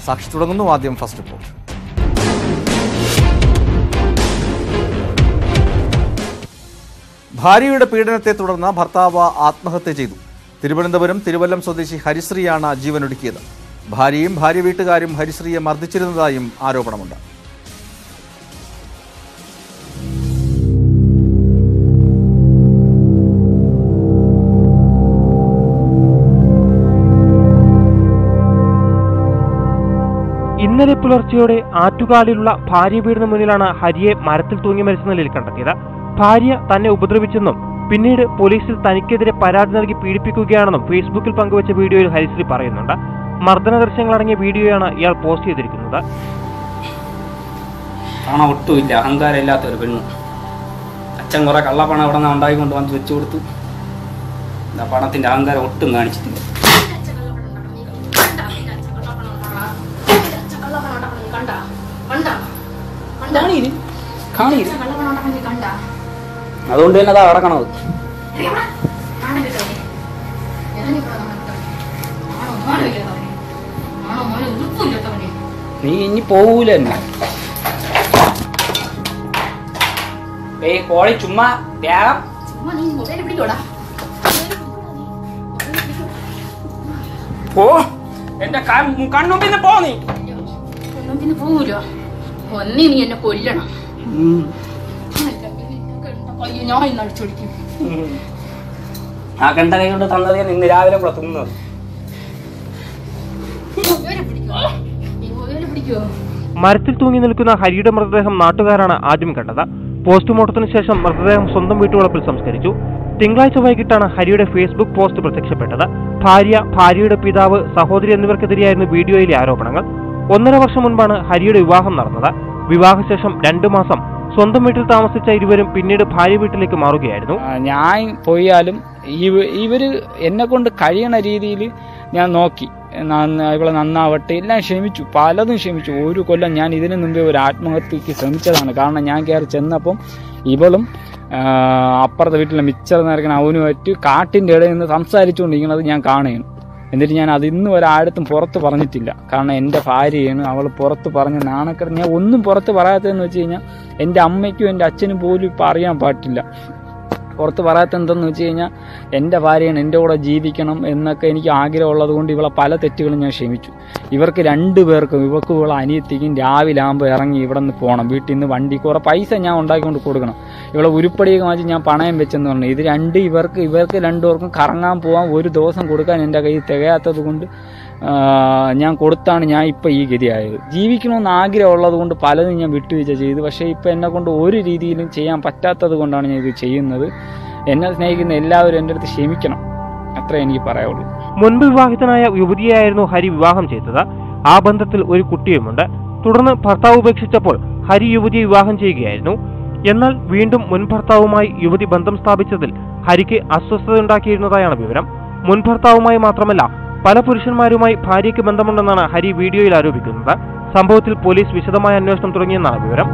സാക്ഷി തുടങ്ങുന്നു. ആദ്യം ഫസ്റ്റ് റിപ്പോർട്ട്. ഭാര്യയുടെ പീഡനത്തെ തുടർന്ന് ഭർത്താവ് ആത്മഹത്യ ചെയ്തു. തിരുവനന്തപുരം തിരുവല്ലം സ്വദേശി ഹരിശ്രീയാണ് ജീവനൊടുക്കിയത്. ഭാര്യയും ഭാര്യ വീട്ടുകാരും ഹരിശ്രീയെ മർദ്ദിച്ചിരുന്നതായും ആരോപണമുണ്ട്. ഇന്നലെ പുലർച്ചെയോടെ ആറ്റുകാലിലുള്ള ഭാര്യ വീടിന് മുന്നിലാണ് ഹരിയെ മരത്തിൽ തൂങ്ങി മരിച്ച നിലയിൽ കണ്ടെത്തിയത്. ഭാര്യ തന്നെ ഉപദ്രവിച്ചെന്നും പിന്നീട് പോലീസിൽ തനിക്കെതിരെ പരാതി നൽകി പീഡിപ്പിക്കുകയാണെന്നും ഫേസ്ബുക്കിൽ പങ്കുവച്ച വീഡിയോയിൽ ഹരിശ്രീ പറയുന്നുണ്ട്. മർദ്ദന ദൃശ്യങ്ങളടങ്ങിയ വീഡിയോയാണ് ഇയാൾ പോസ്റ്റ് ചെയ്തിരിക്കുന്നത്. കാണാൻ ഒട്ടുമില്ല, അഹങ്കാരം ഇല്ലാത്ത ഒരു പെണ്ണ്. അച്ഛൻ കുറെ കള്ളപ്പണം അവിടെ നിന്ന് ഉണ്ടായിക്കൊണ്ട് വന്ന് വെച്ചു കൊടുത്തു. പണത്തിന്റെ അഹങ്കാരം ഒട്ടും കാണിച്ചിട്ടില്ല. അതുകൊണ്ട് തന്നെ അതാ അടക്കണത്. നീ ഇനി പോവൂല തന്നെ. കോളി ചുമ്മാ പോ, എന്റെ കണ്ണുമ്പിന്ന് പോ. നീ പോവൂലോ? ഒന്നേ നീ എന്നെ കൊല്ലണം. ഞാൻ ഇന്ന് അടിച്ചോടിക്കും. ആ കണ്ട കൈ കൊണ്ട് തന്നത് ഞാൻ ഇന്ന് രാവിലെ കൂടെ തിന്നത്. മരത്തിൽ തൂങ്ങി നിൽക്കുന്ന ഹരിയുടെ മൃതദേഹം നാട്ടുകാരാണ് ആദ്യം കണ്ടത്. പോസ്റ്റ്മോർട്ടത്തിന് ശേഷം മൃതദേഹം സ്വന്തം വീട്ടുവളപ്പിൽ സംസ്കരിച്ചു. തിങ്കളാഴ്ച വൈകിട്ടാണ് ഹരിയുടെ ഫേസ്ബുക്ക് പോസ്റ്റ് പ്രത്യക്ഷപ്പെട്ടത്. ഭാര്യ, ഭാര്യയുടെ പിതാവ്, സഹോദരി എന്നിവർക്കെതിരെയായിരുന്നു വീഡിയോയിലെ ആരോപണങ്ങൾ. 1.5 വർഷം മുൻപാണ് ഹരിയുടെ വിവാഹം നടന്നത്. വിവാഹശേഷം 2 മാസം സ്വന്തം വീട്ടിൽ താമസിച്ച ഇരുവരും പിന്നീട് ഭാര്യ വീട്ടിലേക്ക് മാറുകയായിരുന്നു. ഞാൻ പോയാലും ഇവര് എന്നെ കൊണ്ട് കഴിയണ രീതിയിൽ ഞാൻ നോക്കി. ഇവളെ നന്നാവട്ടെ എല്ലാം ക്ഷമിച്ചു, പലതും ക്ഷമിച്ചു. 1 കൊല്ലം ഞാൻ ഇതിനു മുമ്പേ ഒരു ആത്മഹത്യക്ക് ശ്രമിച്ചതാണ്. കാരണം ഞാൻ കയറി ചെന്നപ്പം ഇവളും അപ്പുറത്തെ വീട്ടിലെ മിച്ചർ നിറയ്ക്കണ അവനുമായിട്ട് കാട്ടിൻ്റെ ഇടയിൽ നിന്ന് സംസാരിച്ചുകൊണ്ടിരിക്കുന്നത് ഞാൻ കാണുകയാണ്. എന്നിട്ട് ഞാൻ അത് ഇന്നും ഒരാടുത്തും പുറത്ത് പറഞ്ഞിട്ടില്ല. കാരണം എൻ്റെ ഭാര്യയാണ്. അവൾ പുറത്ത് പറഞ്ഞ നാണക്കേട് ഞാൻ ഒന്നും പുറത്ത് പറയാത്തതെന്ന് വെച്ച് കഴിഞ്ഞാൽ എൻ്റെ അമ്മയ്ക്കും എൻ്റെ അച്ഛനും പോലും ഇപ്പം അറിയാൻ പാടില്ല. പുറത്ത് പറയാത്ത എന്തെന്ന് വെച്ച് കഴിഞ്ഞാൽ എൻ്റെ ഭാര്യയാണ്, എൻ്റെ കൂടെ ജീവിക്കണം എന്നൊക്കെ എനിക്ക് ആഗ്രഹമുള്ളത് കൊണ്ട് ഇവളെ പല തെറ്റുകളും ഞാൻ ക്ഷമിച്ചു. ഇവർക്ക് 2 പേർക്കും, ഇവർക്ക് ഇവളെ അനിയത്തിക്കും രാവിലെ ആകുമ്പോൾ ഇറങ്ങി ഇവിടെ നിന്ന് പോകണം. വീട്ടിൽ നിന്ന് വണ്ടി കുറേ പൈസ ഞാൻ ഉണ്ടാക്കിക്കൊണ്ട് കൊടുക്കണം. ഇവളെ ഉരുപ്പടിയൊക്കെ മാറ്റി ഞാൻ പണയം വെച്ചെന്ന് പറഞ്ഞു. ഇത് ഇവർക്ക് 2 പേർക്കും കറങ്ങാൻ പോകാൻ 1 ദിവസം കൊടുക്കാൻ എൻ്റെ കയ്യിൽ തികയാത്തത് കൊണ്ട് ഞാൻ കൊടുത്താണ് ഞാൻ ഇപ്പം ഈ ഗതിയായത്. ജീവിക്കണമെന്ന് ആഗ്രഹമുള്ളത് കൊണ്ട് പലതും ഞാൻ വിട്ടുവീഴ്ച ചെയ്തു. പക്ഷേ ഇപ്പം എന്നെ കൊണ്ട് ഒരു രീതിയിലും ചെയ്യാൻ പറ്റാത്തത് കൊണ്ടാണ് ഞാൻ ഇത് ചെയ്യുന്നത്. എന്നെ സ്നേഹിക്കുന്ന എല്ലാവരും എൻ്റെ അടുത്ത് ക്ഷമിക്കണം, അത്രേ എനിക്ക് പറയാവുള്ളൂ. മുൻപ് വിവാഹിതനായ യുവതിയായിരുന്നു ഹരി വിവാഹം ചെയ്തത്. ആ ബന്ധത്തിൽ ഒരു കുട്ടിയുമുണ്ട്. തുടർന്ന് ഭർത്താവ് ഉപേക്ഷിച്ചപ്പോൾ ഹരി യുവതിയെ വിവാഹം ചെയ്യുകയായിരുന്നു. എന്നാൽ വീണ്ടും മുൻ ഭർത്താവുമായി യുവതി ബന്ധം സ്ഥാപിച്ചതിൽ ഹരിക്ക് അസ്വസ്ഥതയുണ്ടാക്കിയിരുന്നതായാണ് വിവരം. മുൻ ഭർത്താവുമായി മാത്രമല്ല പല പുരുഷന്മാരുമായി ഭാര്യയ്ക്ക് ബന്ധമുണ്ടെന്നാണ് ഹരി വീഡിയോയിൽ ആരോപിക്കുന്നത്. സംഭവത്തിൽ പോലീസ് വിശദമായ അന്വേഷണം തുടങ്ങിയെന്നാണ് വിവരം.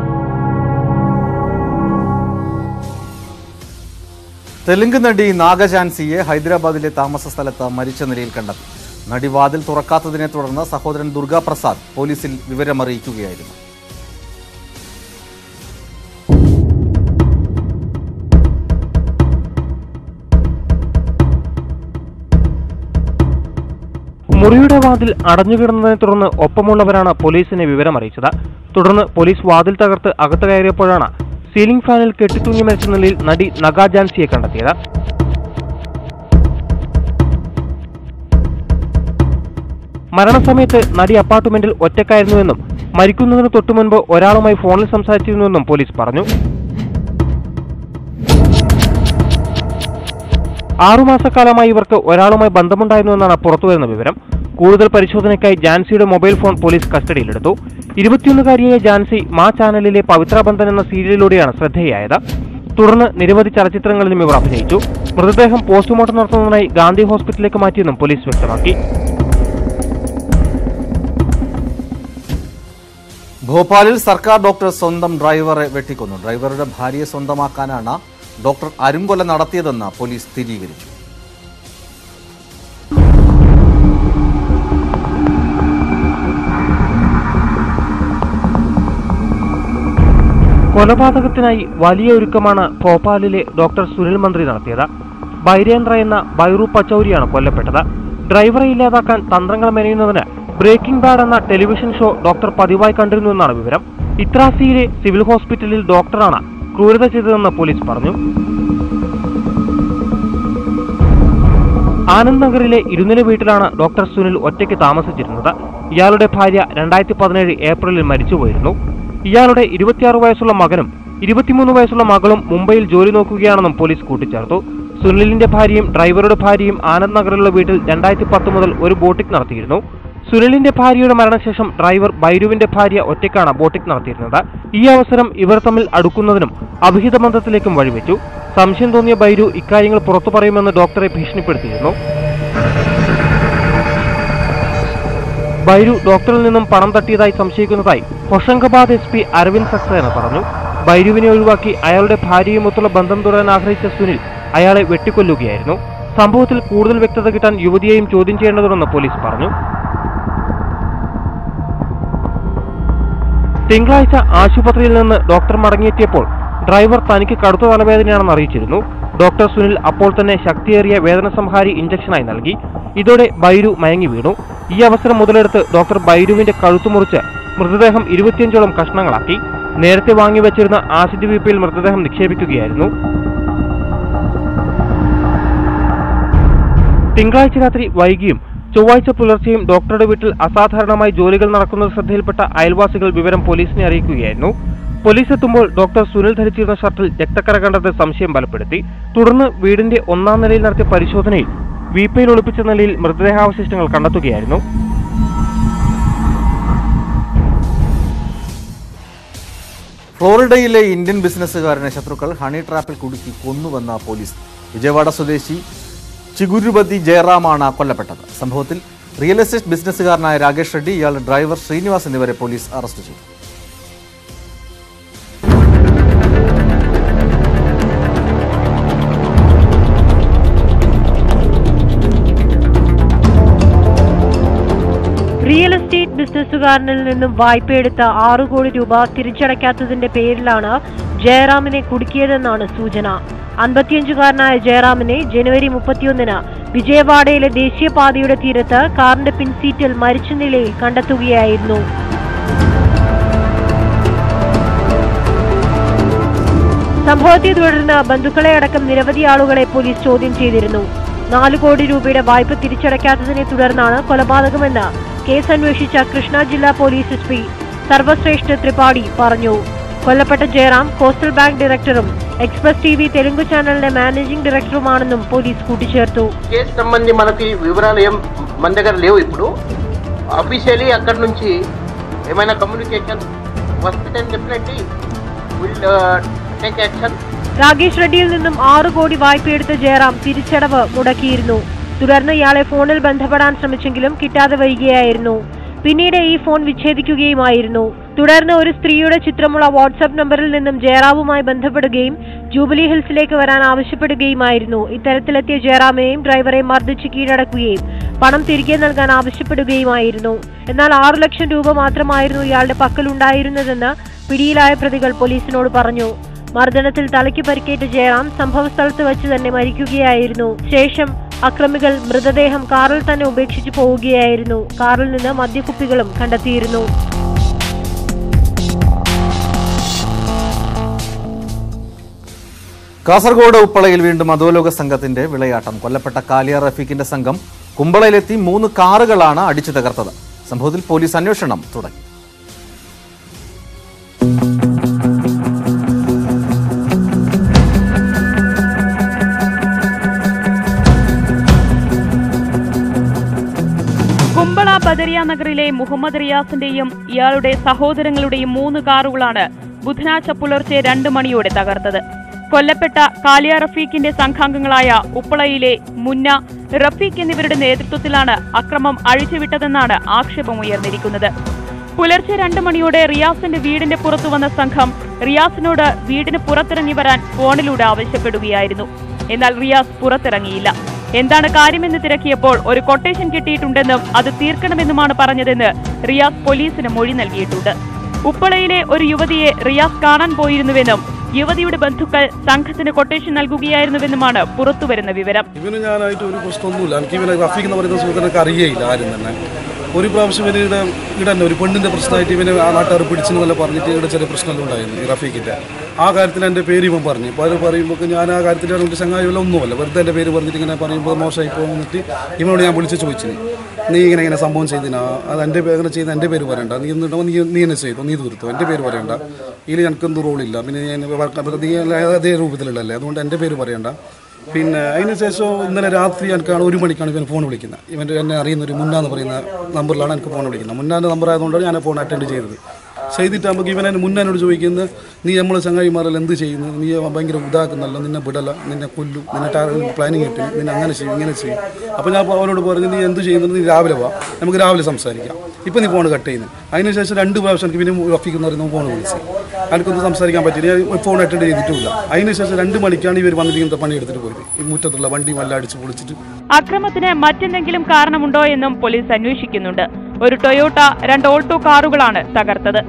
തെലുങ്ക് നടി നാഗജാൻസിയെ ഹൈദരാബാദിലെ താമസ സ്ഥലത്ത് മരിച്ച നിലയിൽ കണ്ടെത്തി. നടി വാതിൽ തുറക്കാത്തതിനെ തുടർന്ന് സഹോദരൻ ദുർഗാപ്രസാദ് പോലീസിൽ വിവരമറിയിക്കുകയായിരുന്നു. മുറിയുടെ വാതിൽ അടഞ്ഞുകിടന്നതിനെ തുടർന്ന് ഒപ്പമുള്ളവരാണ് പോലീസിനെ വിവരമറിയിച്ചത്. തുടർന്ന് പോലീസ് വാതിൽ തകർത്ത് അകത്ത് കയറിയപ്പോഴാണ് സീലിംഗ് ഫാനിൽ കെട്ടിത്തൂങ്ങി മരിച്ച നിലയിൽ നടി നാഗജാൻസിയെ കണ്ടെത്തിയത്. മരണസമയത്ത് നടി അപ്പാർട്ട്മെന്റിൽ ഒറ്റക്കായിരുന്നുവെന്നും മരിക്കുന്നതിന് തൊട്ടുമുൻപ് ഒരാളുമായി ഫോണിൽ സംസാരിച്ചിരുന്നുവെന്നും പോലീസ് പറഞ്ഞു. 6 മാസക്കാലമായി ഇവർക്ക് ഒരാളുമായി ബന്ധമുണ്ടായിരുന്നുവെന്നാണ് പുറത്തുവരുന്ന വിവരം. കൂടുതൽ പരിശോധനയ്ക്കായി ജാൻസിയുടെ മൊബൈൽ ഫോൺ പോലീസ് കസ്റ്റഡിയിലെടുത്തു. 21-കാരിയായ ജാൻസി മാ ചാനലിലെ പവിത്ര ബന്ധൻ എന്ന സീരിയലിലൂടെയാണ് ശ്രദ്ധേയായത്. തുടർന്ന് നിരവധി ചലച്ചിത്രങ്ങളിലും ഇവർ അഭിനയിച്ചു. മൃതദേഹം പോസ്റ്റ്മോർട്ടം നടത്തുന്നതിനായി ഗാന്ധി ഹോസ്പിറ്റലിലേക്ക് മാറ്റിയെന്നും പോലീസ് വ്യക്തമാക്കി. ഭോപ്പാലിൽ സർക്കാർ ഡോക്ടർ സ്വന്തം ഡ്രൈവറെ വെട്ടിക്കൊന്നു. ഡ്രൈവറുടെ ഭാര്യയെ സ്വന്തമാക്കാനാണ് ഡോക്ടർ അരുംകൊല നടത്തിയതെന്ന് പോലീസ് സ്ഥിരീകരിച്ചു. കൊലപാതകത്തിനായി വലിയ ഒരുക്കമാണ് ഭോപ്പാലിലെ ഡോക്ടർ സുനിൽ മന്ത്രി നടത്തിയത്. ബൈരേന്ദ്ര എന്ന ബൈറു പച്ചൗരിയാണ് കൊല്ലപ്പെട്ടത്. ഡ്രൈവറെ ഇല്ലാതാക്കാൻ തന്ത്രങ്ങൾ മെനയുന്നതിന് ബ്രേക്കിംഗ് ബാഡ് എന്ന ടെലിവിഷൻ ഷോ ഡോക്ടർ പതിവായി കണ്ടിരുന്നുവെന്നാണ് വിവരം. ഇത്രാസിയിലെ സിവിൽ ഹോസ്പിറ്റലിൽ ഡോക്ടറാണ് ക്രൂരത ചെയ്തതെന്ന് പോലീസ് പറഞ്ഞു. ആനന്ദ് നഗറിലെ ഇരുനില വീട്ടിലാണ് ഡോക്ടർ സുനിൽ ഒറ്റയ്ക്ക് താമസിച്ചിരുന്നത്. ഇയാളുടെ ഭാര്യ 2017 ഏപ്രിലിൽ മരിച്ചുപോയിരുന്നു. ഇയാളുടെ 26 വയസ്സുള്ള മകനും 23 വയസ്സുള്ള മകളും മുംബൈയിൽ ജോലി നോക്കുകയാണെന്നും പോലീസ് കൂട്ടിച്ചേർത്തു. സുനിലിന്റെ ഭാര്യയും ഡ്രൈവറുടെ ഭാര്യയും ആനന്ദ് നഗറിലുള്ള വീട്ടിൽ 2010 മുതൽ ഒരു ബോട്ടിക് നടത്തിയിരുന്നു. സുനിലിന്റെ ഭാര്യയുടെ മരണശേഷം ഡ്രൈവർ ബൈരുവിന്റെ ഭാര്യ ഒറ്റയ്ക്കാണ് ബോട്ടിക് നടത്തിയിരുന്നത്. ഈ അവസരം ഇവർ തമ്മിൽ അടുക്കുന്നതിനും അവിഹിത ബന്ധത്തിലേക്കും വഴിവെച്ചു. സംശയം തോന്നിയ ബൈരു ഇക്കാര്യങ്ങൾ പുറത്തു പറയുമെന്ന് ഡോക്ടറെ ഭീഷണിപ്പെടുത്തിയിരുന്നു. ബൈരു ഡോക്ടറിൽ നിന്നും പണം തട്ടിയതായി സംശയിക്കുന്നതായി ഹൊഷങ്കാബാദ് SP അരവിന്ദ് സക്സേന പറഞ്ഞു. ബൈരുവിനെ ഒഴിവാക്കി അയാളുടെ ഭാര്യയുമൊത്തുള്ള ബന്ധം തുടരാൻ ആഗ്രഹിച്ച സുനിൽ അയാളെ വെട്ടിക്കൊല്ലുകയായിരുന്നു. സംഭവത്തിൽ കൂടുതൽ വ്യക്തത കിട്ടാൻ യുവതിയെയും ചോദ്യം ചെയ്യേണ്ടതുണ്ടെന്ന് പോലീസ് പറഞ്ഞു. തിങ്കളാഴ്ച ആശുപത്രിയിൽ നിന്ന് ഡോക്ടർ മടങ്ങിയെത്തിയപ്പോൾ ഡ്രൈവർ തനിക്ക് കടുത്ത തലവേദനയാണെന്ന് അറിയിച്ചിരുന്നു. ഡോക്ടർ സുനിൽ അപ്പോൾ തന്നെ ശക്തിയേറിയ വേദന സംഹാരി ഇഞ്ചക്ഷനായി നൽകി. ഇതോടെ ബൈരു മയങ്ങി വീണു. ഈ അവസരം മുതലെടുത്ത് ഡോക്ടർ ബൈരുവിന്റെ കഴുത്തു മുറിച്ച് മൃതദേഹം 25ഓളം കഷ്ണങ്ങളാക്കി. നേരത്തെ വാങ്ങിവെച്ചിരുന്ന ആസിഡ് വീപ്പയിൽ മൃതദേഹം നിക്ഷേപിക്കുകയായിരുന്നു. തിങ്കളാഴ്ച രാത്രി വൈകിയും ചൊവ്വാഴ്ച പുലർച്ചെയും ഡോക്ടറുടെ വീട്ടിൽ അസാധാരണമായി ജോലികൾ നടക്കുന്നത് ശ്രദ്ധയിൽപ്പെട്ട അയൽവാസികൾ വിവരം പോലീസിനെ അറിയിക്കുകയായിരുന്നു. പോലീസ് എത്തുമ്പോൾ ഡോക്ടർ സുനിൽ ധരിച്ചിരുന്ന ഷർട്ടിൽ രക്തക്കര കണ്ടത് സംശയം ബലപ്പെടുത്തി. തുടർന്ന് വീടിന്റെ 1ാം നിലയിൽ നടത്തിയ പരിശോധനയിൽ വീപ്പയിൽ ഒളിപ്പിച്ച നിലയിൽ മൃതദേഹാവശിഷ്ടങ്ങൾ കണ്ടെത്തുകയായിരുന്നു. ഫ്ലോറിഡയിലെ ഇന്ത്യൻ ബിസിനസ്സുകാരനെ ശത്രുക്കൾ ഹണി ട്രാപ്പിൽ കുടുക്കി കൊന്നുവെന്ന പോലീസ്. വിജയവാഡ സ്വദേശി ചിഗുരുപതി ജയറാമാണ് കൊല്ലപ്പെട്ടത്. സംഭവത്തിൽ റിയൽ എസ്റ്റേറ്റ് ബിസിനസ്സുകാരനായ രാകേഷ് റെഡ്ഡി, ഇയാളുടെ ഡ്രൈവർ ശ്രീനിവാസ് എന്നിവരെ പോലീസ് അറസ്റ്റ് ചെയ്തു. റിയൽ എസ്റ്റേറ്റ് ബിസിനസ്സുകാരനിൽ നിന്നും വായ്പയെടുത്ത 6 കോടി രൂപ തിരിച്ചടയ്ക്കാത്തതിന്റെ പേരിലാണ് ജയറാമിനെ കുടുക്കിയതെന്നാണ് സൂചന. 55-കാരനായ ജയറാമിനെ ജനുവരി 31-ന് വിജയവാഡയിലെ ദേശീയപാതയുടെ തീരത്ത് കാറിന്റെ പിൻസീറ്റിൽ മരിച്ച നിലയിൽ കണ്ടെത്തുകയായിരുന്നു. സംഭവത്തെ തുടർന്ന് ബന്ധുക്കളെ അടക്കം നിരവധി ആളുകളെ പോലീസ് ചോദ്യം ചെയ്തിരുന്നു. 4 കോടി രൂപയുടെ വായ്പ തിരിച്ചടയ്ക്കാത്തതിനെ തുടർന്നാണ് കൊലപാതകമെന്ന് കേസ് അന്വേഷിച്ച കൃഷ്ണ ജില്ലാ പോലീസ് SP സർവശ്രേഷ്ഠ ത്രിപാഠി പറഞ്ഞു. കൊല്ലപ്പെട്ട ജയറാം കോസ്റ്റൽ ബാങ്ക് ഡയറക്ടറും express TV Telugu channel managing director మాననం పోలీస్ కూటిచేర్తూ కేసు సంబంధి మనకి వివరాలు ఏం మన దగ్గర లేవు. ఇప్పుడు ఆఫీషియల్లీ అక్కడ నుంచి ఏమైనా కమ్యూనికేషన్ వస్తే definitely will take action. Rakesh റെഡ്ഡിയിൽ നിന്നും 6 കോടി വായ്പയെടുത്ത ജയറാം തിരിച്ചടവ് മുടക്കിയിരുന്നു. തുടർന്ന് ഇയാളെ ഫോണിൽ ബന്ധപ്പെടാൻ ശ്രമിച്ചെങ്കിലും കിട്ടാതെ വരികയായിരുന്നു. പിന്നീട് ഈ ഫോൺ വിച്ഛേദിക്കുകയുമായിരുന്നു. തുടർന്ന് ഒരു സ്ത്രീയുടെ ചിത്രമുള്ള വാട്സ്ആപ്പ് നമ്പറിൽ നിന്നും ജയറാമുമായി ബന്ധപ്പെടുകയും ജൂബിലി ഹിൽസിലേക്ക് വരാൻ ആവശ്യപ്പെടുകയുമായിരുന്നു. ഇത്തരത്തിലെത്തിയ ജയറാമിനെയും ഡ്രൈവറെയും മർദ്ദിച്ച് കീഴടക്കുകയും പണം തിരികെ നൽകാൻ ആവശ്യപ്പെടുകയുമായിരുന്നു. എന്നാൽ 6 ലക്ഷം രൂപ മാത്രമായിരുന്നു ഇയാളുടെ പക്കലുണ്ടായിരുന്നതെന്ന് പിടിയിലായ പ്രതികൾ പോലീസിനോട് പറഞ്ഞു. മർദ്ദനത്തിൽ തലയ്ക്ക് പരിക്കേറ്റ ജയറാം സംഭവസ്ഥലത്ത് വെച്ച് തന്നെ മരിക്കുകയായിരുന്നു. ശേഷം അക്രമികൾ മൃതദേഹം കാറിൽ തന്നെ ഉപേക്ഷിച്ചു പോവുകയായിരുന്നു. കാറിൽ നിന്ന് മദ്യക്കുപ്പികളും കണ്ടെത്തിയിരുന്നു. കാസർഗോഡ് ഉപ്പളയിൽ വീണ്ടും അധോലോക സംഘത്തിന്റെ വിളയാട്ടം. കൊല്ലപ്പെട്ട കാലിയ റഫീഖിന്റെ സംഘം കുമ്പളയിലെത്തി 3 കാറുകളാണ് അടിച്ചു തകർത്തത്. സംഭവത്തിൽ പോലീസ് അന്വേഷണം തുടങ്ങി. കുമ്പള ബദരിയ നഗറിലെ മുഹമ്മദ് റിയാസിന്റെയും ഇയാളുടെ സഹോദരങ്ങളുടെയും 3 കാറുകളാണ് ബുധനാഴ്ച പുലർച്ചെ 2 മണിയോടെ തകർത്തത്. കൊല്ലപ്പെട്ട കാലിയ റഫീഖിന്റെ സംഘാംഗങ്ങളായ ഉപ്പളയിലെ മുന്ന, റഫീഖ് എന്നിവരുടെ നേതൃത്വത്തിലാണ് അക്രമം അഴിച്ചുവിട്ടതെന്നാണ് ആക്ഷേപമുയർന്നിരിക്കുന്നത്. പുലർച്ചെ 2 മണിയോടെ റിയാസിന്റെ വീടിന്റെ പുറത്തു വന്ന സംഘം റിയാസിനോട് വീടിന് പുറത്തിറങ്ങി വരാൻ ഫോണിലൂടെ ആവശ്യപ്പെടുകയായിരുന്നു. എന്നാൽ റിയാസ് പുറത്തിറങ്ങിയില്ല. എന്താണ് കാര്യമെന്ന് തിരക്കിയപ്പോൾ ഒരു കൊട്ടേഷൻ കിട്ടിയിട്ടുണ്ടെന്നും അത് തീർക്കണമെന്നുമാണ് പറഞ്ഞതെന്ന് റിയാസ് പോലീസിന് മൊഴി നൽകിയിട്ടുണ്ട്. ഉപ്പളയിലെ ഒരു യുവതിയെ റിയാസ് കാണാൻ പോയിരുന്നുവെന്നും യുവതിയുടെ ബന്ധുക്കൾ സംഘത്തിന് കൊട്ടേഷൻ നൽകുകയായിരുന്നുവെന്നുമാണ് പുറത്തുവരുന്ന വിവരം. ഇവന് ഞാനായിട്ട് ഒരു പ്രശ്നമൊന്നുമില്ല. എനിക്ക് ഇവനെ റഫീഖ് എന്ന് പറയുന്ന സുഹൃത്തിനൊക്കെ അറിയയില്ല ആരും തന്നെ. ഒരു പ്രാവശ്യം ഇവന് ഇവിടെ തന്നെ ഒരു പെണ്ണിൻ്റെ പ്രശ്നമായിട്ട് ഇവന് ആ നാട്ടുകാർ പിടിച്ചെന്നല്ല പറഞ്ഞിട്ട് ഇവിടെ ചെറിയ പ്രശ്നമെല്ലാം ഉണ്ടായിരുന്നു ഈ റഫീഖിൻ്റെ. ആ കാര്യത്തിൽ എൻ്റെ പേര് ഇവൻ പറഞ്ഞു. അപ്പോൾ അത് പറയുമ്പോൾ ഞാൻ ആ കാര്യത്തിൽ അവൻ്റെ ചങ്ങായിവല്ല ഒന്നുമല്ല, വെറുതെ എൻ്റെ പേര് പറഞ്ഞിട്ട് ഇങ്ങനെ പറയുമ്പോൾ മോശമായി പോകുന്നിട്ട് ഇവനോട് ഞാൻ വിളിച്ച് ചോദിച്ചിന്, നീ ഇങ്ങനെ സംഭവം ചെയ്തിനാ, അത് എൻ്റെ അങ്ങനെ ചെയ്ത് എൻ്റെ പേര് പറയണ്ട, നീ എന്നിട്ടോ നീ എന്നെ ചെയ്തോ, നീ തീർത്തോ, എൻ്റെ പേര് പറയണ്ട, ഇതിൽ എനിക്കെന്ത് റോളില്ല, പിന്നെ നീ അതേ രൂപത്തിലുള്ളല്ലേ, അതുകൊണ്ട് എൻ്റെ പേര് പറയണ്ട. പിന്നെ അതിനുശേഷം ഇന്നലെ രാത്രി എനിക്കാണ് 1 മണിക്കാണ് ഇവൻ ഫോൺ വിളിക്കുന്നത്. ഇവൻ്റെ എന്നെ അറിയുന്ന ഒരു മുന്നാന്ന് പറയുന്ന നമ്പറിലാണ് എനിക്ക് ഫോൺ വിളിക്കുന്നത്. മുന്നാൻ്റെ നമ്പർ ആയതുകൊണ്ടാണ് ഞാൻ ഫോൺ അറ്റൻഡ് ചെയ്തത്. ചെയ്തിട്ട് നമുക്ക് ഇവനെ മുന്നോട് ചോദിക്കുന്നത്, നീ നമ്മളെ ചങ്ങായിമാരെല്ലാം എന്ത് ചെയ്യുന്നു, നീ ഭയങ്കര ഇതാക്കുന്നല്ലോ, നിന്നെ വിടല, നിന്നെ കൊല്ലും, നിന്നെ പ്ലാനിങ് കിട്ടും, നിന്നെ അങ്ങനെ ചെയ്യും ഇങ്ങനെ ചെയ്യും. അപ്പോൾ ഞാൻ അവനോട് പറഞ്ഞു, നീ എന്ത് ചെയ്യുന്നത്, നീ രാവിലെ വാ, നമുക്ക് രാവിലെ സംസാരിക്കാം, ഇപ്പം നീ ഫോൺ കട്ട് ചെയ്യുന്നത്. അതിനുശേഷം 2 പ്രാവശ്യം എനിക്ക് പിന്നെ റഫീഖെന്ന് പറയുന്ന ഫോൺ വിളിച്ച് എനിക്കൊന്നും സംസാരിക്കാൻ പറ്റില്ല, ഞാൻ ഫോൺ അറ്റൻഡ് ചെയ്തിട്ടുമില്ല. അതിനുശേഷം 2 മണിക്കാണ് ഇവർ വന്നിട്ട് പണിയെടുത്തിട്ട് പോയത്. ഈ മുറ്റത്തുള്ള വണ്ടിയും എല്ലാം അടിച്ച് പൊളിച്ചിട്ട്. അക്രമത്തിന് മറ്റെന്തെങ്കിലും കാരണമുണ്ടോ എന്നും പോലീസ് അന്വേഷിക്കുന്നുണ്ട്. ഒരു ടൊയോട്ട, 2 ഓൾട്ടോ കാറുകളാണ് തകർത്തത്.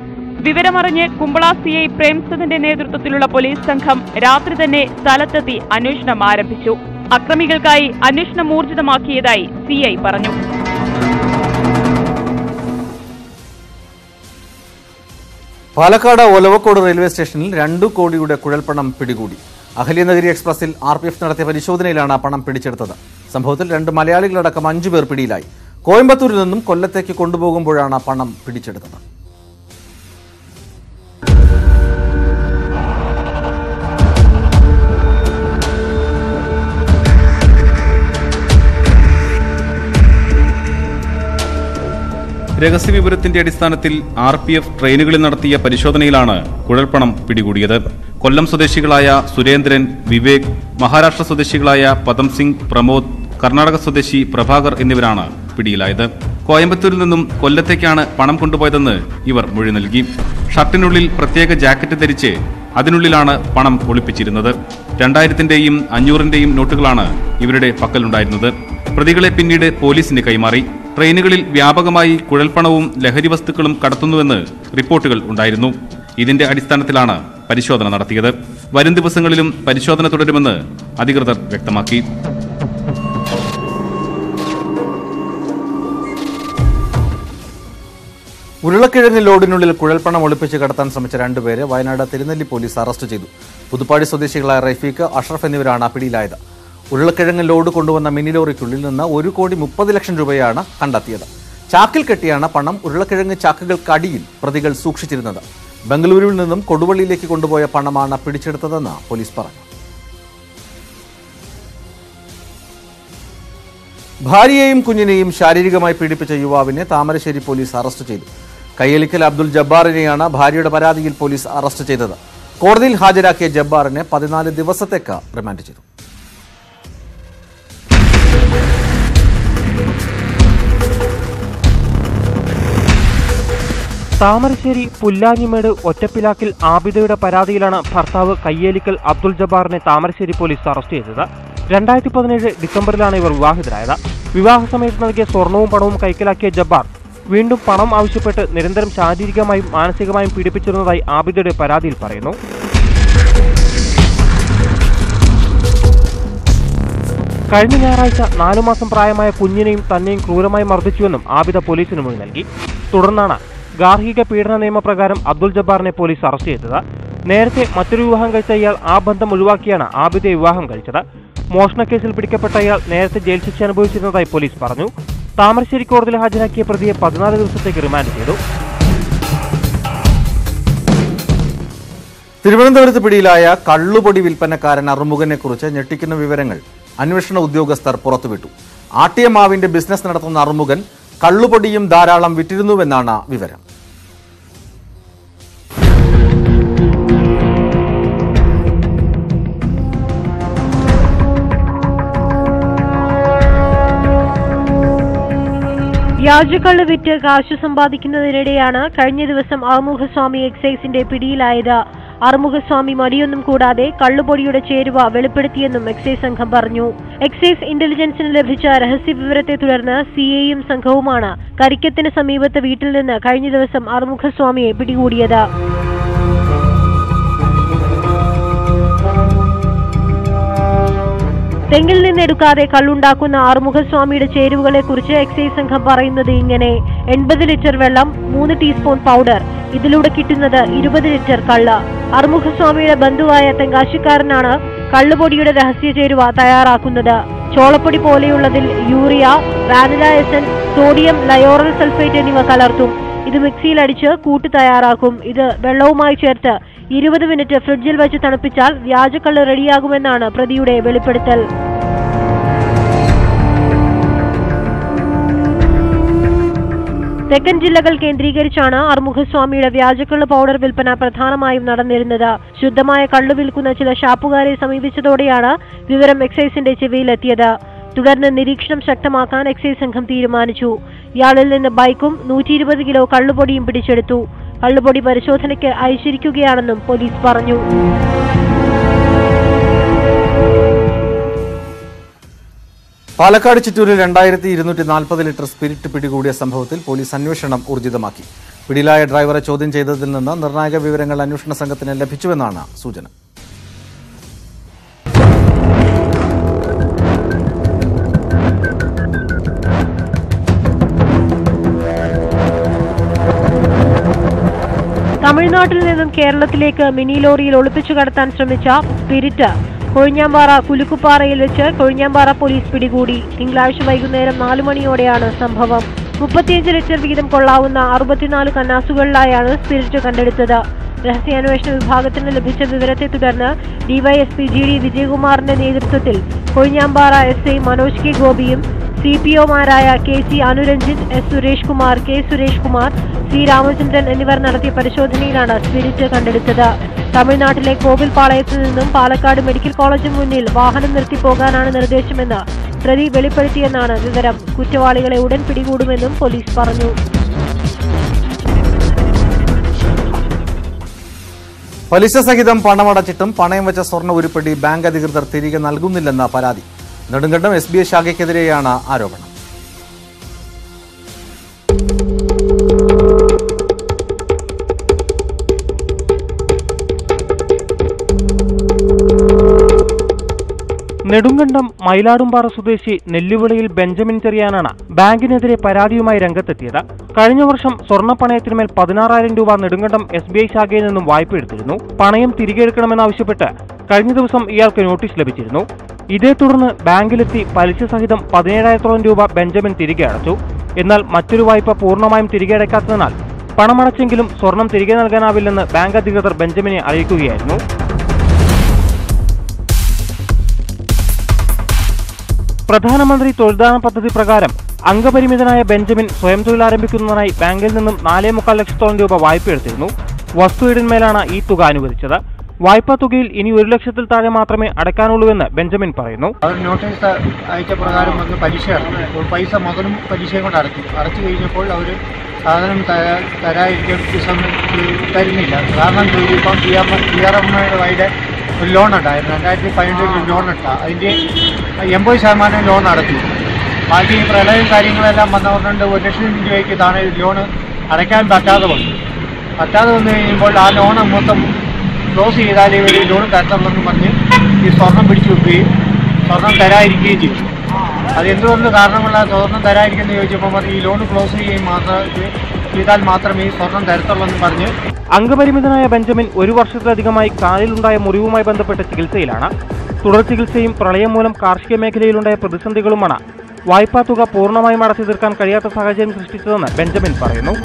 വിവരമറിഞ്ഞ് കുമ്പള CI പ്രേംസദിന്റെ നേതൃത്വത്തിലുള്ള പോലീസ് സംഘം രാത്രി തന്നെ സ്ഥലത്തെത്തി അന്വേഷണം ആരംഭിച്ചു. അക്രമികൾക്കായി അന്വേഷണം ഊർജിതമാക്കിയതായി CI പറഞ്ഞു. പാലക്കാട് ഒലവക്കോട് റെയിൽവേ സ്റ്റേഷനിൽ 2 കോടിയുടെ കുഴൽപ്പണം പിടികൂടി. അഹല്യനഗരി എക്സ്പ്രസിൽ RPF നടത്തിയ പരിശോധനയിലാണ് പണം പിടിച്ചെടുത്തത്. സംഭവത്തിൽ 2 മലയാളികളടക്കം 5 പേർ പിടിയിലായി. കോയമ്പത്തൂരിൽ നിന്നും കൊല്ലത്തേക്ക് കൊണ്ടുപോകുമ്പോഴാണ് പണം പിടിച്ചെടുത്തത്. രഹസ്യവിവരത്തിന്റെ അടിസ്ഥാനത്തിൽ RPF ട്രെയിനുകളിൽ നടത്തിയ പരിശോധനയിലാണ് കുഴൽപ്പണം പിടികൂടിയത്. കൊല്ലം സ്വദേശികളായ സുരേന്ദ്രൻ, വിവേക്, മഹാരാഷ്ട്ര സ്വദേശികളായ പദം സിംഗ്, പ്രമോദ്, കർണാടക സ്വദേശി പ്രഭാകർ എന്നിവരാണ് പിടിയിലായത്. കോയമ്പത്തൂരിൽ നിന്നും കൊല്ലത്തേക്കാണ് പണം കൊണ്ടുപോയതെന്ന് ഇവർ മൊഴി നൽകി. ഷർട്ടിനുള്ളിൽ പ്രത്യേക ജാക്കറ്റ് ധരിച്ച് അതിനുള്ളിലാണ് പണം ഒളിപ്പിച്ചിരുന്നത്. 2000-ന്റെയും 500-ന്റെയും നോട്ടുകളാണ് ഇവരുടെ പക്കലുണ്ടായിരുന്നത്. പ്രതികളെ പിന്നീട് പോലീസിന് കൈമാറി. ട്രെയിനുകളിൽ വ്യാപകമായി കുഴൽപ്പണവും ലഹരി വസ്തുക്കളും കടത്തുന്നുവെന്ന് റിപ്പോർട്ടുകൾ ഉണ്ടായിരുന്നു. ഇതിന്റെ അടിസ്ഥാനത്തിലാണ് പരിശോധന നടത്തിയത്. വരും ദിവസങ്ങളിലും പരിശോധന തുടരുമെന്ന് അധികൃതർ വ്യക്തമാക്കി. ഉരുളക്കിഴങ്ങ് ലോഡിനുള്ളിൽ കുഴൽപ്പണം ഒളിപ്പിച്ച് കടത്താൻ ശ്രമിച്ച 2 പേരെ വയനാട് തിരുനെല്ലി പോലീസ് അറസ്റ്റ് ചെയ്തു. പുതുപ്പാടി സ്വദേശികളായ റഫീഖ്, അഷ്റഫ് എന്നിവരാണ് പിടിയിലായത്. ഉരുളക്കിഴങ്ങ് ലോഡ് കൊണ്ടുവന്ന മിനി ലോറിക്കുള്ളിൽ നിന്ന് 1,30,00,000 രൂപയാണ് കണ്ടെത്തിയത്. ചാക്കിൽ കെട്ടിയാണ് പണം ഉരുളക്കിഴങ്ങ് ചാക്കുകൾക്കടിയിൽ പ്രതികൾ സൂക്ഷിച്ചിരുന്നത്. ബംഗളൂരുവിൽ നിന്നും കൊടുവള്ളിയിലേക്ക് കൊണ്ടുപോയ പണമാണ് പിടിച്ചെടുത്തതെന്ന് പോലീസ് പറഞ്ഞു. ഭാര്യയെയും കുഞ്ഞിനെയും ശാരീരികമായി പീഡിപ്പിച്ച യുവാവിനെ താമരശ്ശേരി പോലീസ് അറസ്റ്റ് ചെയ്തു. കയ്യലിക്കൽ അബ്ദുൽ ജബ്ബാറിനെയാണ് ഭാര്യയുടെ പരാതിയിൽ പോലീസ് അറസ്റ്റ് ചെയ്തത്. കോടതിയിൽ ഹാജരാക്കിയ ജബ്ബാറിനെ 14 ദിവസത്തേക്ക് റിമാൻഡ് ചെയ്തു. താമരശ്ശേരി പുല്ലാഞ്ഞിമേട് ഒറ്റപ്പിലാക്കിൽ ആബിദയുടെ പരാതിയിലാണ് ഭർത്താവ് കയ്യേലിക്കൽ അബ്ദുൽ ജബ്ബാറിനെ താമരശ്ശേരി പോലീസ് അറസ്റ്റ് ചെയ്തത്. 2017 ഡിസംബറിലാണ് ഇവർ വിവാഹിതരായത്. വിവാഹ സമയത്ത് നൽകിയ സ്വർണവും പണവും കൈക്കലാക്കിയ ജബ്ബാർ വീണ്ടും പണം ആവശ്യപ്പെട്ട് നിരന്തരം ശാരീരികമായും മാനസികമായും പീഡിപ്പിച്ചിരുന്നതായി ആബിദയുടെ പരാതിയിൽ പറയുന്നു. കഴിഞ്ഞ ഞായറാഴ്ച 4 മാസം പ്രായമായ കുഞ്ഞിനെയും തന്നെയും ക്രൂരമായി മർദ്ദിച്ചുവെന്നും ആബിദ പോലീസിന് മൊഴി നൽകി. തുടർന്നാണ് ഗാർഹിക പീഡന നിയമപ്രകാരം അബ്ദുൽ ജബ്ബാറിനെ പോലീസ് അറസ്റ്റ് ചെയ്തത്. നേരത്തെ മറ്റൊരു വിവാഹം കഴിച്ച ഇയാൾ ആ ബന്ധം ഒഴിവാക്കിയാണ് ആബിദയെ വിവാഹം കഴിച്ചത്. മോഷണക്കേസിൽ പിടിക്കപ്പെട്ട ഇയാൾ നേരത്തെ ജയിൽ ശിക്ഷ അനുഭവിച്ചിരുന്നതായി പോലീസ് പറഞ്ഞു. താമരശ്ശേരി കോടതിയിൽ ഹാജരാക്കിയ പ്രതിയെ 14 ദിവസത്തേക്ക് റിമാൻഡ് ചെയ്തു. തിരുവനന്തപുരത്ത് പിടിയിലായ കള്ളുപൊടി വിൽപ്പനക്കാരൻ അറുമുഖനെക്കുറിച്ച് ഞെട്ടിക്കുന്ന വിവരങ്ങൾ അന്വേഷണ ഉദ്യോഗസ്ഥർ പുറത്തുവിട്ടു. ആട്ടിയ മാവിന്റെ ബിസിനസ് നടത്തുന്ന അറുമുഖൻ കള്ളുപൊടിയും ധാരാളം വിറ്റിരുന്നുവെന്നാണ് വിവരം. വ്യാജക്കള്ള് വിറ്റ് കാശു സമ്പാദിക്കുന്നതിനിടെയാണ് കഴിഞ്ഞ ദിവസം ആമുഖസ്വാമി എക്സൈസിന്റെ പിടിയിലായത്. ആറുമുഖസ്വാമി മടിയൊന്നും കൂടാതെ കള്ളുപൊടിയുടെ ചേരുവ വെളിപ്പെടുത്തിയെന്നും എക്സൈസ് സംഘം പറഞ്ഞു. എക്സൈസ് ഇന്റലിജൻസിന് ലഭിച്ച രഹസ്യ വിവരത്തെ തുടർന്ന് സിഐയും സംഘവുമാണ് കരിക്കത്തിന് സമീപത്തെ വീട്ടിൽ നിന്ന് കഴിഞ്ഞ ദിവസം ആറുമുഖസ്വാമിയെ പിടികൂടിയത്. തെങ്ങിൽ നിന്നെടുക്കാതെ കള്ളുണ്ടാക്കുന്ന ആറുമുഖസ്വാമിയുടെ ചേരുവകളെ കുറിച്ച് എക്സൈസ് സംഘം പറയുന്നത് ഇങ്ങനെ: 80 ലിറ്റർ വെള്ളം, 3 ടീസ്പൂൺ പൗഡർ, ഇതിലൂടെ കിട്ടുന്നത് 20 ലിറ്റർ കള്ള്. ആറുമുഖസ്വാമിയുടെ ബന്ധുവായ തെങ്കാശിക്കാരനാണ് കള്ളുപൊടിയുടെ രഹസ്യ ചേരുവ തയ്യാറാക്കുന്നത്. ചോളപ്പൊടി പോലെയുള്ളതിൽ urea, vanilla essence, sodium lauryl sulphate എന്നിവ കലർത്തും. ഇത് മിക്സിയിലടിച്ച് കൂട്ട് തയ്യാറാക്കും. ഇത് വെള്ളവുമായി ചേർത്ത് 20 മിനിറ്റ് ഫ്രിഡ്ജിൽ വെച്ച് തണുപ്പിച്ചാൽ വ്യാജക്കള്ള് റെഡിയാകുമെന്നാണ് പ്രതിയുടെ വെളിപ്പെടുത്തൽ. തെക്കൻ ജില്ലകൾ കേന്ദ്രീകരിച്ചാണ് ആറുമുഖസ്വാമിയുടെ വ്യാജക്കള്ള് പൗഡർ വിൽപ്പന പ്രധാനമായും നടന്നിരുന്നത്. ശുദ്ധമായ കള്ളു വിൽക്കുന്ന ചില ഷാപ്പുകാരെ സമീപിച്ചതോടെയാണ് വിവരം എക്സൈസിന്റെ ചെവിയിലെത്തിയത്. തുടർന്ന് നിരീക്ഷണം ശക്തമാക്കാൻ എക്സൈസ് സംഘം തീരുമാനിച്ചു. ഇയാളിൽ നിന്ന് ബൈക്കും 120 കിലോ കള്ളുപൊടിയും പിടിച്ചെടുത്തു. കള്ളുപൊടി പരിശോധനയ്ക്ക് അയച്ചിരിക്കുകയാണെന്നും പോലീസ് പറഞ്ഞു. പാലക്കാട് ചിറ്റൂരിൽ 2240 ലിറ്റർ സ്പിരിറ്റ് പിടികൂടിയ സംഭവത്തിൽ പോലീസ് അന്വേഷണം ഊർജിതമാക്കി. പിടിയിലായ ഡ്രൈവറെ ചോദ്യം ചെയ്തതിൽ നിന്ന് നിർണായക വിവരങ്ങൾ അന്വേഷണ സംഘത്തിന് ലഭിച്ചുവെന്നാണ് സൂചന. തമിഴ്നാട്ടിൽ നിന്നും കേരളത്തിലേക്ക് മിനി ലോറിയിൽ ഒളിപ്പിച്ചു കടത്താൻ ശ്രമിച്ച സ്പിരിറ്റ് കൊഴിഞ്ഞാമ്പാറ കുലുക്കുപാറയിൽ വെച്ച് കൊഴിഞ്ഞാമ്പാറ പോലീസ് പിടികൂടി. തിങ്കളാഴ്ച വൈകുന്നേരം 4 മണിയോടെയാണ് സംഭവം. 35 ലിറ്റർ വീതം കൊള്ളാവുന്ന 64 കന്നാസുകളിലായാണ് സ്പിരിറ്റ് കണ്ടെടുത്തത്. രഹസ്യാന്വേഷണ വിഭാഗത്തിന് ലഭിച്ച വിവരത്തെ തുടർന്ന് ഡിവൈഎസ്പി GD വിജയകുമാറിന്റെ നേതൃത്വത്തിൽ കൊഴിഞ്ഞാമ്പാറ SI മനോജ് കെ ഗോപിയും CPOമാരായ KC അനുരഞ്ജിത്, S Suresh Kumar, K Suresh Kumar, C Ramachandran എന്നിവർ നടത്തിയ പരിശോധനയിലാണ് സ്പിരിറ്റ് കണ്ടെടുത്തത്. തമിഴ്നാട്ടിലെ കോവിൽപാളയത്തു നിന്നും പാലക്കാട് മെഡിക്കൽ കോളേജിന് മുന്നിൽ വാഹനം നിർത്തിപ്പോകാനാണ് നിർദ്ദേശമെന്ന് പ്രതി വെളിപ്പെടുത്തിയെന്നാണ് വിവരം. കുറ്റവാളികളെ ഉടൻ പിടികൂടുമെന്നും പോലീസ് പറഞ്ഞു. പലിശ സഹിതം പണമടച്ചിട്ടും പണയം വെച്ച സ്വർണ്ണ ഉരുപ്പടി ബാങ്ക് അധികൃതർ തിരികെ നൽകുന്നില്ലെന്ന പരാതി. നെടുങ്കണ്ടം SBI ശാഖയ്ക്കെതിരെയാണ് ആരോപണം. നെടുങ്കണ്ടം മയിലാടുംപാറ സ്വദേശി നെല്ലുവിളയിൽ ബെഞ്ചമിൻ ചെറിയാനാണ് ബാങ്കിനെതിരെ പരാതിയുമായി രംഗത്തെത്തിയത്. കഴിഞ്ഞ വർഷം സ്വർണ്ണപ്പണയത്തിന്മേൽ 16,000 രൂപ നെടുങ്കണ്ടം SBI ശാഖയിൽ നിന്നും വായ്പ എടുത്തിരുന്നു. പണയം തിരികെ എടുക്കണമെന്നാവശ്യപ്പെട്ട് കഴിഞ്ഞ ദിവസം ഇയാൾക്ക് നോട്ടീസ് ലഭിച്ചിരുന്നു. ഇതേ തുടർന്ന് ബാങ്കിലെത്തി പലിശ സഹിതം 17,000 രൂപ ബെഞ്ചമിൻ തിരികെ അടച്ചു. എന്നാൽ മറ്റൊരു വായ്പ പൂർണ്ണമായും തിരികെ അടയ്ക്കാത്തതിനാൽ പണമടച്ചെങ്കിലും സ്വർണം തിരികെ നൽകാനാവില്ലെന്ന് ബാങ്ക് അധികൃതർ ബെഞ്ചമിനെ അറിയിക്കുകയായിരുന്നു. പ്രധാനമന്ത്രി തൊഴിൽദാന പദ്ധതി പ്രകാരം അംഗപരിമിതനായ ബെഞ്ചമിൻ സ്വയം തൊഴിൽ ആരംഭിക്കുന്നതിനായി ബാങ്കിൽ നിന്നും 4.25 ലക്ഷത്തോളം രൂപ വായ്പ എടുത്തിരുന്നു. വസ്തുവീടിന്മേലാണ് ഈ തുക അനുവദിച്ചത്. വായ്പാ തുകയിൽ ഇനി 1 ലക്ഷത്തിൽ താഴെ മാത്രമേ അടയ്ക്കാനുള്ളൂവെന്ന് ബെഞ്ചമിൻ പറയുന്നു. അവർ നോട്ടീസ് അയച്ച പ്രകാരം വന്ന് പലിശ അടച്ചു. അപ്പോൾ പൈസ മുതലും പലിശയും കൊണ്ട് അടച്ചു കഴിഞ്ഞപ്പോൾ അവർ സാധനം തരാതിരിക്കാൻ തരുന്നില്ല. കാരണം ഇപ്പം DRMയുടെ വഴിയുടെ ഒരു ലോൺ ഉണ്ടായിരുന്നു. 2015 ലോൺ ഇട്ട അതിൻ്റെ 80% ലോൺ അടച്ചു. ബാക്കി പ്രളയം കാര്യങ്ങളെല്ലാം വന്നവരുണ്ട് 1 ലക്ഷം രൂപയ്ക്ക് താഴെ ലോൺ അടയ്ക്കാൻ പറ്റാതെ വന്നു കഴിയുമ്പോൾ ആ ലോൺ മൊത്തം ക്ലോസ് ചെയ്താലേ ഒരു ലോൺ തരത്തുള്ളതെന്ന് പറഞ്ഞ് ഈ സ്വർണം പിടിച്ചു വെക്കുകയും സ്വർണം തരാതിരിക്കുകയും ചെയ്തു. അതെന്തുകൊണ്ട് കാരണമുള്ള സ്വർണം തരാതിരിക്കുന്നത് ചോദിച്ചപ്പോൾ ഈ ലോൺ ക്ലോസ് ചെയ്താൽ മാത്രമേ ഈ സ്വർണം തരത്തുള്ളതെന്ന് പറഞ്ഞ്. അംഗപരിമിതനായ ബെഞ്ചമിൻ 1 വർഷത്തിലധികമായി കാലിലുണ്ടായ മുറിവുമായി ബന്ധപ്പെട്ട ചികിത്സയിലാണ്. തുടർ ചികിത്സയും പ്രളയം മൂലം കാർഷിക മേഖലയിലുണ്ടായ പ്രതിസന്ധികളുമാണ് വായ്പാ തുക പൂർണ്ണമായും അടച്ചു തീർക്കാൻ കഴിയാത്ത സാഹചര്യം സൃഷ്ടിച്ചതെന്ന് ബെഞ്ചമിൻ പറയുന്നു.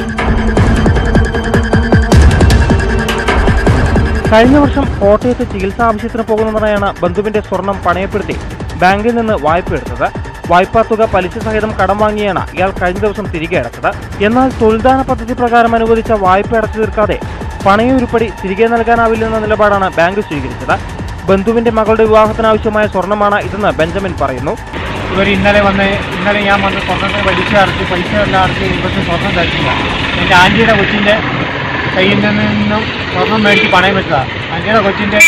കഴിഞ്ഞ വർഷം കോട്ടയത്ത് ചികിത്സാ ആവശ്യത്തിന് പോകുന്നതിനായാണ് ബന്ധുവിന്റെ സ്വർണം പണയപ്പെടുത്തി ബാങ്കിൽ നിന്ന് വായ്പ എടുത്തത്. വായ്പാ തുക പലിശ സഹിതം കടം വാങ്ങിയാണ് ഇയാൾ കഴിഞ്ഞ ദിവസം തിരികെ അടച്ചത്. എന്നാൽ തൊഴിൽദാന പദ്ധതി പ്രകാരം അനുവദിച്ച വായ്പ അടച്ചു തീർക്കാതെ പണയ ഉരുപ്പടി തിരികെ നൽകാനാവില്ലെന്ന നിലപാടാണ് ബാങ്ക് സ്വീകരിച്ചത്. ബന്ധുവിന്റെ മകളുടെ വിവാഹത്തിനാവശ്യമായ സ്വർണമാണ് ഇതെന്ന് ബെഞ്ചമിൻ പറയുന്നു. ഇവർ ഇന്നലെ ഞാൻ വന്ന് സ്വർണ്ണത്തെ പലിശ എല്ലാം അടച്ച് പക്ഷേ സ്വർണം തരില്ല. എൻ്റെ ആൻറ്റിയുടെ കൊച്ചിൻ്റെ കയ്യിൽ നിന്നും സ്വർണം മേടിച്ച് പണയം വെച്ചതാണ്. അഞ്ചയുടെ കൊച്ചിൻ്റെ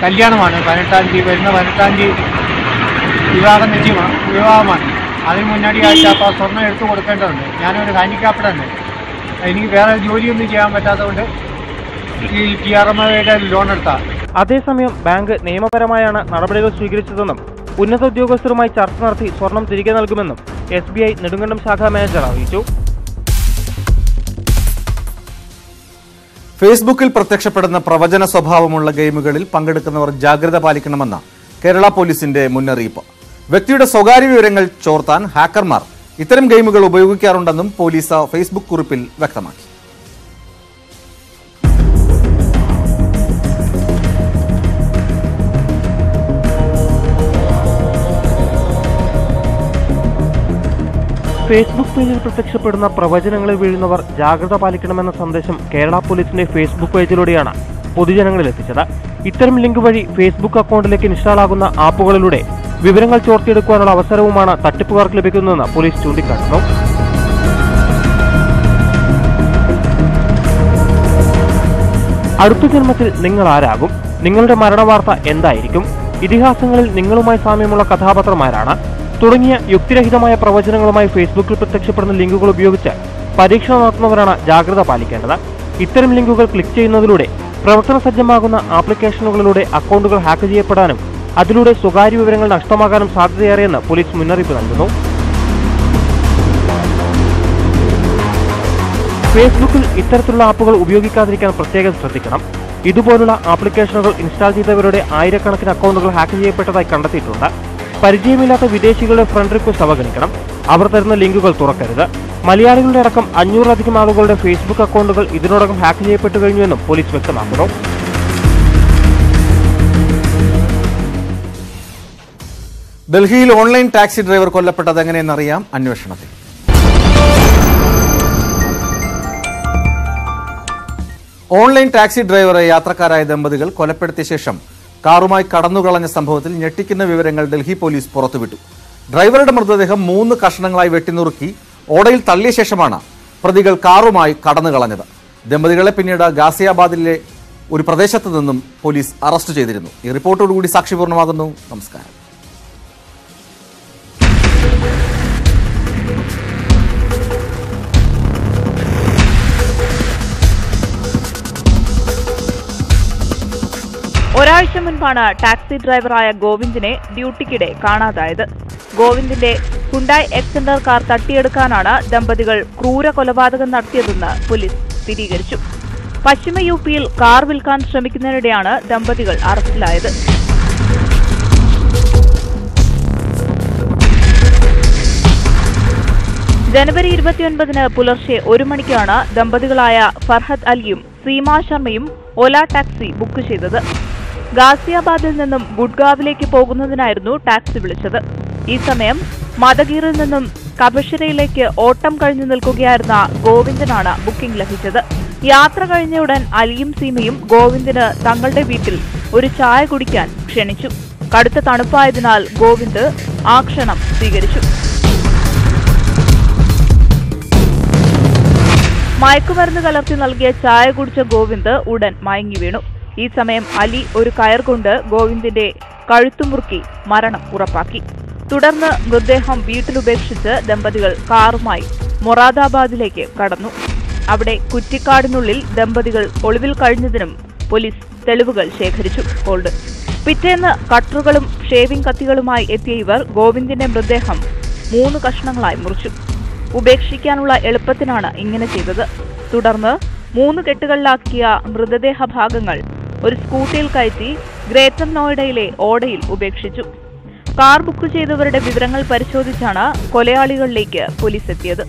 കല്യാണമാണ് 18-ാം തീയതി, വരുന്ന 18-ാം തീയതി വിവാഹമാണ്. അതിന് മുന്നാടിയായിട്ട് അപ്പോൾ സ്വർണം എടുത്തു കൊടുക്കേണ്ടതുണ്ട്. ഞാനൊരു ഹാൻഡിക്യാപ്ഡാണ്, എനിക്ക് വേറെ ജോലിയൊന്നും ചെയ്യാൻ പറ്റാത്തതുകൊണ്ട് ഈ TRMയുടെ ലോൺ എടുത്താൽ. അതേസമയം ബാങ്ക് നിയമപരമായാണ് നടപടികൾ സ്വീകരിച്ചതെന്നും ഉന്നത ഉദ്യോഗസ്ഥരുമായി ചർച്ച നടത്തി സ്വർണം തിരികെ നൽകുമെന്നും SBI നെടുങ്കണ്ടം ശാഖാ മാനേജർ അറിയിച്ചു. ഫേസ്ബുക്കിൽ പ്രത്യക്ഷപ്പെടുന്ന പ്രവചന സ്വഭാവമുള്ള ഗെയിമുകളിൽ പങ്കെടുക്കുന്നവർ ജാഗ്രത പാലിക്കണമെന്ന കേരള പോലീസിന്റെ മുന്നറിയിപ്പ്. വ്യക്തിയുടെ സ്വകാര്യ വിവരങ്ങൾ ചോർത്താൻ ഹാക്കർമാർ ഇത്തരം ഗെയിമുകൾ ഉപയോഗിക്കാറുണ്ടെന്നും പോലീസ് ഫേസ്ബുക്ക് കുറിപ്പിൽ വ്യക്തമാക്കി. ഫേസ്ബുക്ക് പേജിൽ പ്രത്യക്ഷപ്പെടുന്ന പ്രവചനങ്ങളിൽ വീഴുന്നവർ ജാഗ്രത പാലിക്കണമെന്ന സന്ദേശം കേരള പോലീസിന്റെ ഫേസ്ബുക്ക് പേജിലൂടെയാണ് പൊതുജനങ്ങളിൽ എത്തിച്ചത്. ഇത്തരം ലിങ്ക് വഴി ഫേസ്ബുക്ക് അക്കൗണ്ടിലേക്ക് ഇൻസ്റ്റാൾ ആകുന്ന ആപ്പുകളിലൂടെ വിവരങ്ങൾ ചോർത്തിയെടുക്കാനുള്ള അവസരവുമാണ് തട്ടിപ്പുകാർക്ക് ലഭിക്കുന്നതെന്ന് പോലീസ് ചൂണ്ടിക്കാട്ടുന്നു. അടുത്ത ജന്മത്തിൽ നിങ്ങൾ ആരാകും? നിങ്ങളുടെ മരണവാർത്ത എന്തായിരിക്കും? ഇതിഹാസങ്ങളിൽ നിങ്ങളുമായി സാമ്യമുള്ള കഥാപാത്രമാരാണ്? തുടങ്ങിയ യുക്തിരഹിതമായ പ്രവചനങ്ങളുമായി ഫേസ്ബുക്കിൽ പ്രത്യക്ഷപ്പെടുന്ന ലിങ്കുകൾ ഉപയോഗിച്ച് പരീക്ഷണം നടത്തുന്നവരാണ് ജാഗ്രത പാലിക്കേണ്ടത്. ഇത്തരം ലിങ്കുകൾ ക്ലിക്ക് ചെയ്യുന്നതിലൂടെ പ്രവർത്തന സജ്ജമാകുന്ന ആപ്ലിക്കേഷനുകളിലൂടെ അക്കൗണ്ടുകൾ ഹാക്ക് ചെയ്യപ്പെടാനും അതിലൂടെ സ്വകാര്യ വിവരങ്ങൾ നഷ്ടമാകാനും സാധ്യതയേറെയെന്ന് പോലീസ് മുന്നറിയിപ്പ് നൽകുന്നു. ഫേസ്ബുക്കിൽ ഇത്തരത്തിലുള്ള ആപ്പുകൾ ഉപയോഗിക്കാതിരിക്കാൻ പ്രത്യേകം ശ്രദ്ധിക്കണം. ഇതുപോലുള്ള ആപ്ലിക്കേഷനുകൾ ഇൻസ്റ്റാൾ ചെയ്തവരുടെ ആയിരക്കണക്കിന് അക്കൗണ്ടുകൾ ഹാക്ക് ചെയ്യപ്പെട്ടതായി കണ്ടെത്തിയിട്ടുണ്ട്. പരിചയമില്ലാത്ത വിദേശികളുടെ ഫ്രണ്ട് റിക്വസ്റ്റ് അവഗണിക്കണം. അവർ തരുന്ന ലിങ്കുകൾ തുറക്കരുത്. മലയാളികളുടെ അടക്കം 500-ലധികം ആളുകളുടെ ഫേസ്ബുക്ക് അക്കൗണ്ടുകൾ ഇതിനോടകം ഹാക്ക് ചെയ്യപ്പെട്ടു കഴിഞ്ഞുവെന്നും പോലീസ് വ്യക്തമാക്കുന്നു. ഡൽഹിയിൽ ഓൺലൈൻ ടാക്സി ഡ്രൈവർ കൊല്ലപ്പെട്ടത് എങ്ങനെയെന്നറിയാം അന്വേഷണത്തിൽ. ഓൺലൈൻ ടാക്സി ഡ്രൈവറെ യാത്രക്കാരായ ദമ്പതികൾ കൊലപ്പെടുത്തിയ ശേഷം കാറുമായി കടന്നുകളഞ്ഞ സംഭവത്തിൽ ഞെട്ടിക്കുന്ന വിവരങ്ങൾ ഡൽഹി പോലീസ് പുറത്തുവിട്ടു. ഡ്രൈവറുടെ മൃതദേഹം 3 കഷണങ്ങളായി വെട്ടിനുറുക്കി ഓടയിൽ തള്ളിയ ശേഷമാണ് പ്രതികൾ കാറുമായി കടന്നുകളഞ്ഞത്. ദമ്പതികളെ പിന്നീട് ഗാസിയാബാദിലെ ഒരു പ്രദേശത്ത് നിന്നും പോലീസ് അറസ്റ്റ് ചെയ്തിരുന്നു. ഈ റിപ്പോർട്ടോടുകൂടി സാക്ഷി പൂർണ്ണമാകുന്നു. നമസ്കാരം. ഒരാഴ്ച മുൻപാണ് ടാക്സി ഡ്രൈവറായ ഗോവിന്ദിനെ ഡ്യൂട്ടിക്കിടെ കാണാതായത്. ഗോവിന്ദിന്റെ ഹുണ്ടായ് എക്സെന്റർ കാർ തട്ടിയെടുക്കാനാണ് ദമ്പതികൾ ക്രൂര കൊലപാതകം നടത്തിയതെന്ന് പോലീസ് സ്ഥിരീകരിച്ചു. പശ്ചിമ യുപിയിൽ കാർ വിൽക്കാൻ ശ്രമിക്കുന്നതിനിടെയാണ് ദമ്പതികൾ അറസ്റ്റിലായത്. ജനുവരി 29-ന് പുലർച്ചെ 1 മണിക്കാണ് ദമ്പതികളായ ഫർഹദ് അലിയും സീമ ശർമ്മയും ഓല ടാക്സി ബുക്ക് ചെയ്തത്. ഗാസിയാബാദിൽ നിന്നും ഗുഡ്ഗാവിലേക്ക് പോകുന്നതിനായിരുന്നു ടാക്സി വിളിച്ചത്. ഈ സമയം മദഗീറിൽ നിന്നും കബഷരയിലേക്ക് ഓട്ടം കഴിഞ്ഞു നിൽക്കുകയായിരുന്ന ഗോവിന്ദനാണ് ബുക്കിംഗ് ലഭിച്ചത്. യാത്ര കഴിഞ്ഞയുടൻ അലിയും സീമയും ഗോവിന്ദിന് തങ്ങളുടെ വീട്ടിൽ ഒരു ചായ കുടിക്കാൻ ക്ഷണിച്ചു. കടുത്ത തണുപ്പായതിനാൽ ഗോവിന്ദ് ആ ക്ഷണം സ്വീകരിച്ചു. മയക്കുമരുന്ന് കലർത്തി നൽകിയ ചായ കുടിച്ച ഗോവിന്ദ് ഉടൻ മയങ്ങി വീണു. ഈ സമയം അലി ഒരു കയർ കൊണ്ട് ഗോവിന്ദിന്റെ കഴുത്തുമുറുക്കി മരണം ഉറപ്പാക്കി. തുടർന്ന് മൃതദേഹം വീട്ടിലുപേക്ഷിച്ച് ദമ്പതികൾ കാറുമായി മൊറാദാബാദിലേക്ക് കടന്നു. അവിടെ കുറ്റിക്കാടിനുള്ളിൽ ദമ്പതികൾ ഒളിവിൽ കഴിഞ്ഞതിനും പോലീസ് തെളിവുകൾ ശേഖരിച്ചു. പിറ്റേന്ന് കട്ടറുകളും ഷേവിംഗ് കത്തികളുമായി എത്തിയ ഇവർ ഗോവിന്ദിന്റെ മൃതദേഹം 3 കഷ്ണങ്ങളായി മുറിച്ചു. ഉപേക്ഷിക്കാനുള്ള എളുപ്പത്തിനാണ് ഇങ്ങനെ ചെയ്തത്. തുടർന്ന് 3 കെട്ടുകളിലാക്കിയ മൃതദേഹ ഭാഗങ്ങൾ ഒരു സ്കൂട്ടിയിൽ കയറ്റി ഗ്രേറ്റർ നോയിഡയിലെ ഓടയിൽ ഉപേക്ഷിച്ചു. കാർ ബുക്ക് ചെയ്തവരുടെ വിവരങ്ങൾ പരിശോധിച്ചാണ് കൊലയാളികളിലേക്ക് പോലീസ് എത്തിയത്.